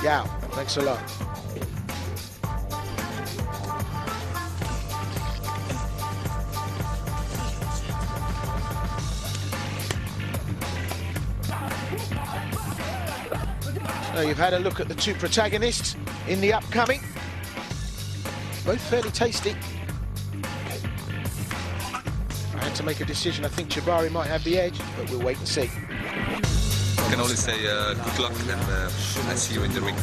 Yeah, thanks a lot. So you've had a look at the two protagonists in the upcoming. Both fairly tasty. I had to make a decision. I think Chahbari might have the edge, but we'll wait and see. I can only say good luck, and I see you in the ring.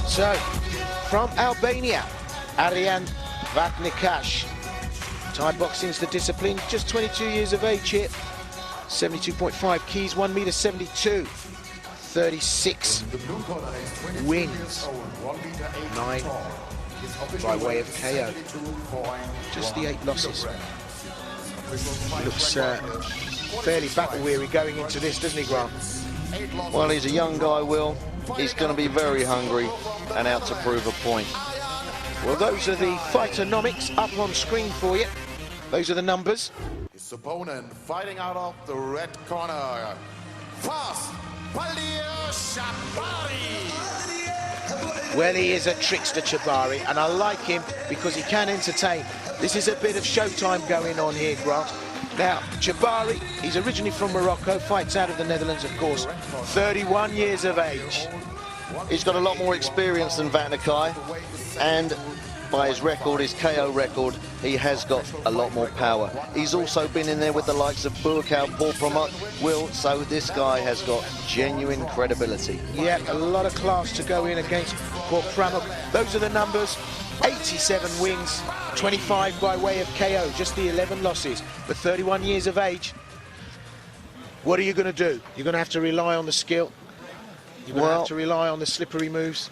So, from Albania, Arjan Vatnikaj. Thai boxing's the discipline, just 22 years of age here. 72.5 keys, 1m72. 36 wins, 9 by way of KO. Just the 8 losses. Looks fairly battle-weary going into this, doesn't he, Grant? Well, he's a young guy, Will. He's going to be very hungry and out to prove a point. Well, those are the Fightonomics up on screen for you. Those are the numbers. His opponent fighting out of the red corner. Fast! Faldir Chahbari. Well, he is a trickster, Chahbari, and I like him because he can entertain. This is a bit of showtime going on here, Grant. Now, Chahbari, he's originally from Morocco, fights out of the Netherlands, of course. 31 years of age. He's got a lot more experience than Vatnikaj, and by his record, his KO record, he has got a lot more power. He's also been in there with the likes of Burkal, Porpramot, Will, so this guy has got genuine credibility. Yeah, a lot of class to go in against Porpramot. Those are the numbers. 87 wins, 25 by way of KO, just the 11 losses, but 31 years of age. What are you going to do? You're going to have to rely on the skill. You're going to have to rely on the slippery moves.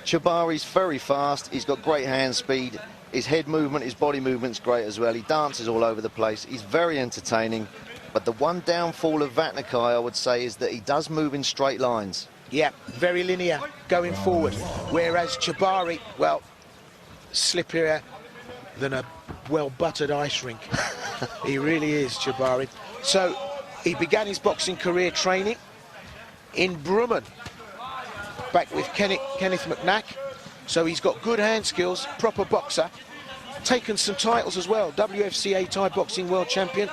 Chahbari's very fast, he's got great hand speed, his head movement, his body movement's great as well, he dances all over the place, he's very entertaining, but the one downfall of Vatnikaj, I would say, is that he does move in straight lines. Yeah, very linear going forward, whereas Chahbari, well, slipperier than a well-buttered ice rink. He really is, Chahbari. So, he began his boxing career training in Brummen, back with Kenneth McNack. So he's got good hand skills, proper boxer. Taken some titles as well. WFCA Thai Boxing World Champion,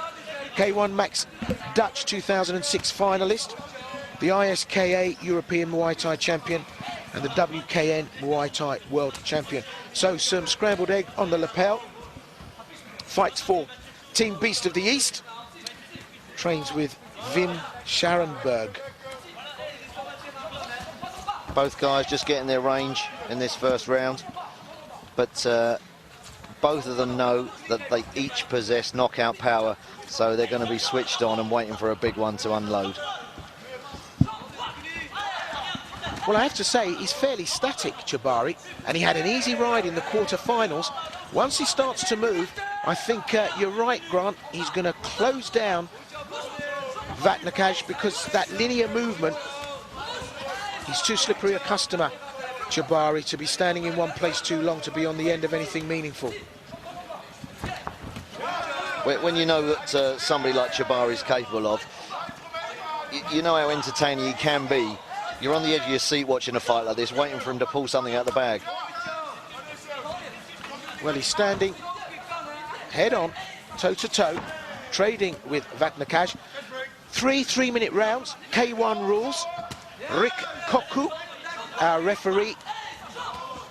K1 Max Dutch 2006 finalist, the ISKA European Muay Thai Champion, and the WKN Muay Thai World Champion. So some scrambled egg on the lapel. Fights for Team Beast of the East. Trains with Wim Scharenberg. Both guys just getting their range in this first round, but both of them know that they each possess knockout power, so they're going to be switched on and waiting for a big one to unload. Well, I have to say, he's fairly static, Chahbari, and he had an easy ride in the quarterfinals. Once he starts to move, I think you're right, Grant, he's going to close down Vatnikaj because that linear movement, he's too slippery a customer, Chahbari, to be standing in one place too long to be on the end of anything meaningful. When you know that somebody like Chahbari is capable of, you know how entertaining he can be. You're on the edge of your seat watching a fight like this, waiting for him to pull something out of the bag. Well, he's standing head-on, toe-to-toe, trading with Vatnikaj. 3 3-minute rounds, K1 rules. Rick Koku, our referee,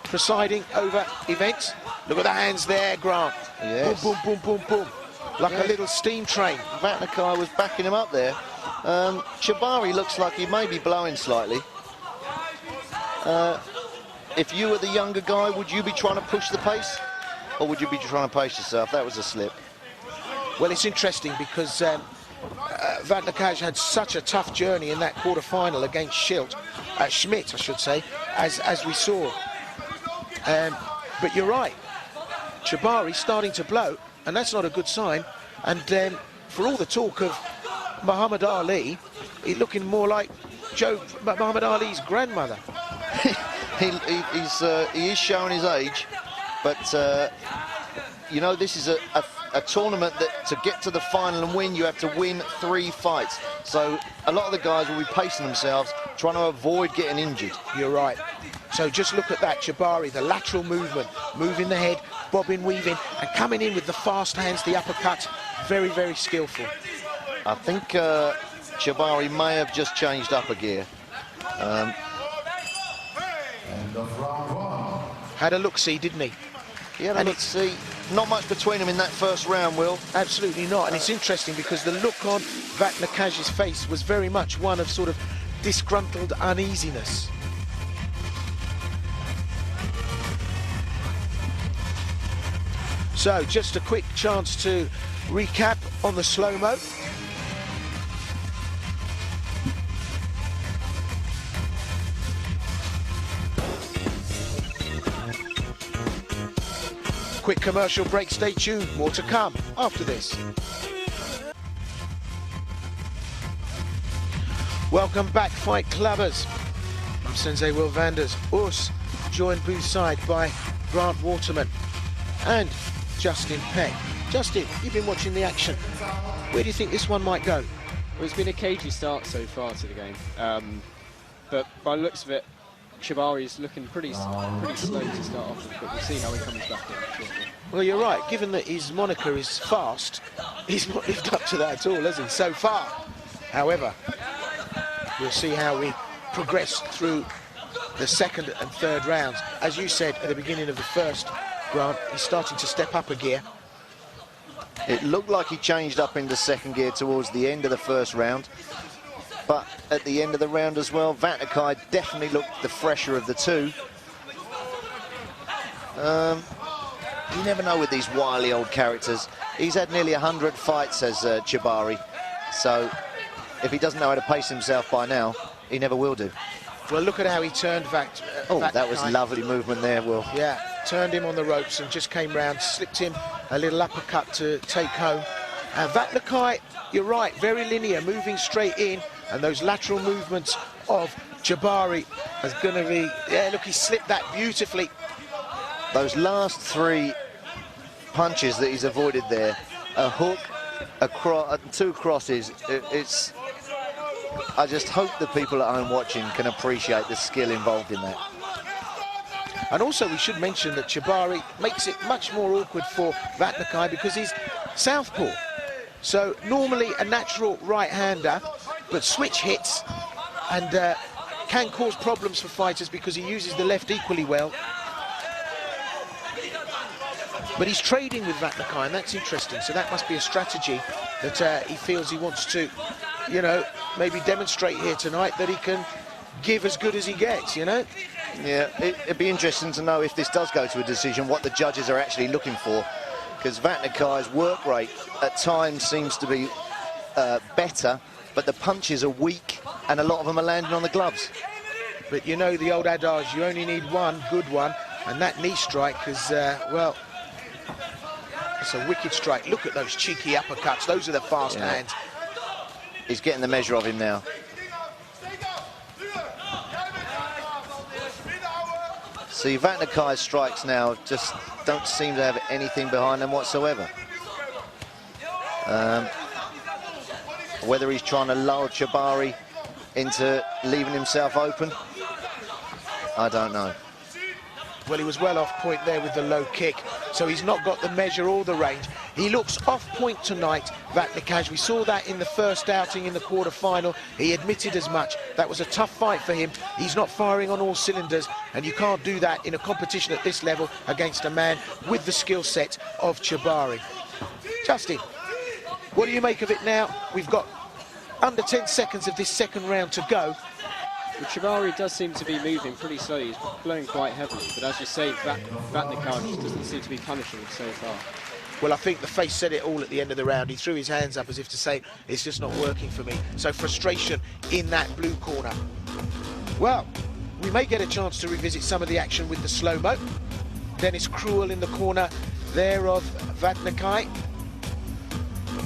presiding over events. Look at the hands there, Grant. Yes. Boom, boom, boom, boom, boom. Like a little steam train. Vatnikaj was backing him up there. Chahbari looks like he may be blowing slightly. If you were the younger guy, would you be trying to push the pace? Or would you be trying to pace yourself? That was a slip. Well, it's interesting because Vatnikaj had such a tough journey in that quarter-final against Schmidt, I should say, as we saw. But you're right, Chahbari's starting to blow, and that's not a good sign. And for all the talk of Muhammad Ali, he's looking more like Muhammad Ali's grandmother. He is showing his age, but you know, this is a tournament that to get to the final and win, you have to win 3 fights. So a lot of the guys will be pacing themselves, trying to avoid getting injured. You're right. So just look at that, Chahbari, the lateral movement, moving the head, bobbing, weaving, and coming in with the fast hands, the uppercuts, very, very skillful. I think Chahbari may have just changed up a gear. Had a look-see, didn't he? Yeah, and it's not much between them in that first round, Will. Absolutely not. And it's interesting because the look on Vatnikaj's face was very much one of sort of disgruntled uneasiness. So just a quick chance to recap on the slow-mo. Quick commercial break, stay tuned, more to come after this. Welcome back, Fight Clubbers. I'm Sensei Will Vanders, joined booth side by Grant Waterman and Justin Peck. Justin, you've been watching the action. Where do you think this one might go? Well, it's been a cagey start so far to the game, but by the looks of it, Chahbari's looking pretty slow to start off with, but we'll see how he comes back in shortly. Well, you're right. Given that his moniker is fast, he's not lived up to that at all, has he, so far? However, we'll see how we progress through the second and third rounds. As you said at the beginning of the first, Grant, he's starting to step up a gear. It looked like he changed up into second gear towards the end of the first round. But at the end of the round as well, Vatnikaj definitely looked the fresher of the two. You never know with these wily old characters. He's had nearly 100 fights, says Chahbari. So if he doesn't know how to pace himself by now, he never will do. Well, look at how he turned Vatnikaj. That was lovely movement there, Will. Yeah, turned him on the ropes and just came round, slipped him a little uppercut to take home. And Vatnikaj, you're right, very linear, moving straight in. And those lateral movements of Chahbari is going to be... Yeah, look, he slipped that beautifully. Those last 3 punches that he's avoided there, a hook, a 2 crosses, it's... I just hope the people at home watching can appreciate the skill involved in that. And also we should mention that Chahbari makes it much more awkward for Vatnikaj because he's southpaw. So normally a natural right-hander, but switch hits and can cause problems for fighters because he uses the left equally well. But he's trading with Vatnikaj, and that's interesting. So that must be a strategy that he feels he wants to, you know, maybe demonstrate here tonight, that he can give as good as he gets, you know? Yeah, it'd be interesting to know if this does go to a decision, what the judges are actually looking for. Because Vatnikaj's work rate at times seems to be better, but the punches are weak and a lot of them are landing on the gloves. But you know the old adage, you only need one good one, and that knee strike is, well, it's a wicked strike. Look at those cheeky uppercuts. Those are the fast hands. He's getting the measure of him now. See, Vatnikaj's strikes now just don't seem to have anything behind them whatsoever. Whether he's trying to lull Chahbari into leaving himself open, I don't know. Well, he was well off point there with the low kick, so he's not got the measure or the range. He looks off point tonight, Vatnikaj. We saw that in the first outing in the quarter-final. He admitted as much. That was a tough fight for him. He's not firing on all cylinders, and you can't do that in a competition at this level against a man with the skill set of Chahbari. Justin, what do you make of it now? We've got under 10 seconds of this second round to go. Well, Chahbari does seem to be moving pretty slowly. He's blowing quite heavily, but as you say, Vatnikaj just doesn't seem to be punishing so far. Well, I think the face said it all at the end of the round. He threw his hands up as if to say, it's just not working for me. So frustration in that blue corner. Well, we may get a chance to revisit some of the action with the slow-mo. Dennis Cruel in the corner there of Vatnikaj.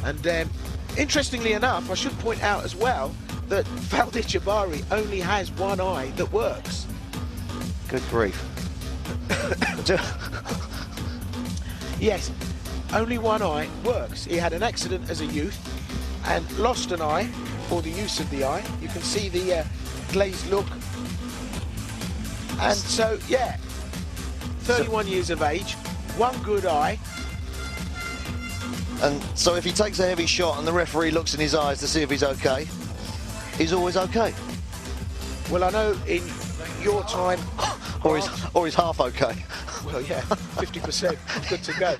And interestingly enough, I should point out as well that Faldir Chahbari only has one eye that works. Good grief. Yes, only one eye works. He had an accident as a youth and lost an eye, or the use of the eye. You can see the glazed look. And so, yeah, 31 years of age, one good eye. And so if he takes a heavy shot and the referee looks in his eyes to see if he's okay, he's always okay. Well, I know in your time... or he's half okay. Well, yeah, 50%, good to go.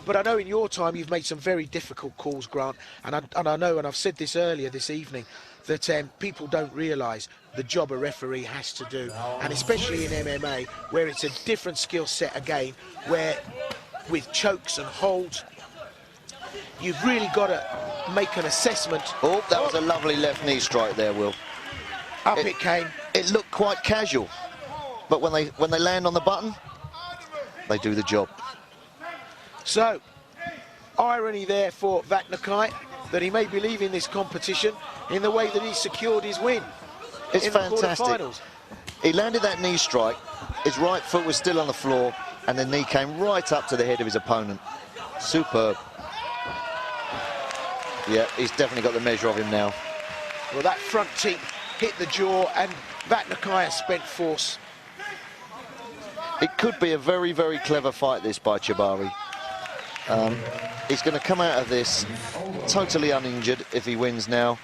But I know in your time you've made some very difficult calls, Grant, and I know, and I've said this earlier this evening, that people don't realise the job a referee has to do, and especially in MMA, where it's a different skill set again, where with chokes and holds, you've really got to make an assessment. Oh, that was a lovely left knee strike there, Will. Up it came. It looked quite casual, but when they land on the button, they do the job. So, irony there for Vatnikaj, that he may be leaving this competition in the way that he secured his win. It's in fantastic. The quarterfinals. He landed that knee strike, his right foot was still on the floor, and the knee came right up to the head of his opponent. Superb. Yeah, he's definitely got the measure of him now. Well, that front teep hit the jaw, and Vatnikaj has spent force. It could be a very, very clever fight, this, by Chahbari. He's going to come out of this totally uninjured if he wins now.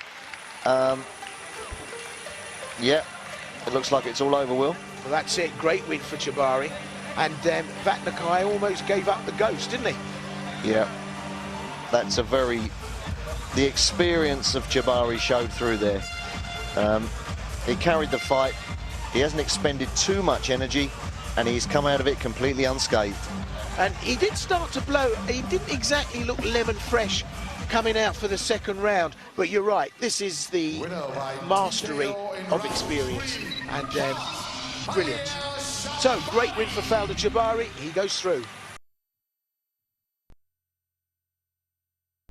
Yeah, it looks like it's all over, Will. Well, that's it. Great win for Chahbari. And Vatnikaj almost gave up the ghost, didn't he? Yeah. That's a very... The experience of Chahbari showed through there. He carried the fight. He hasn't expended too much energy, and he's come out of it completely unscathed. And he did start to blow. He didn't exactly look lemon fresh coming out for the second round, but you're right, this is the mastery of experience, and brilliant. So, great win for Faldir Chahbari. He goes through.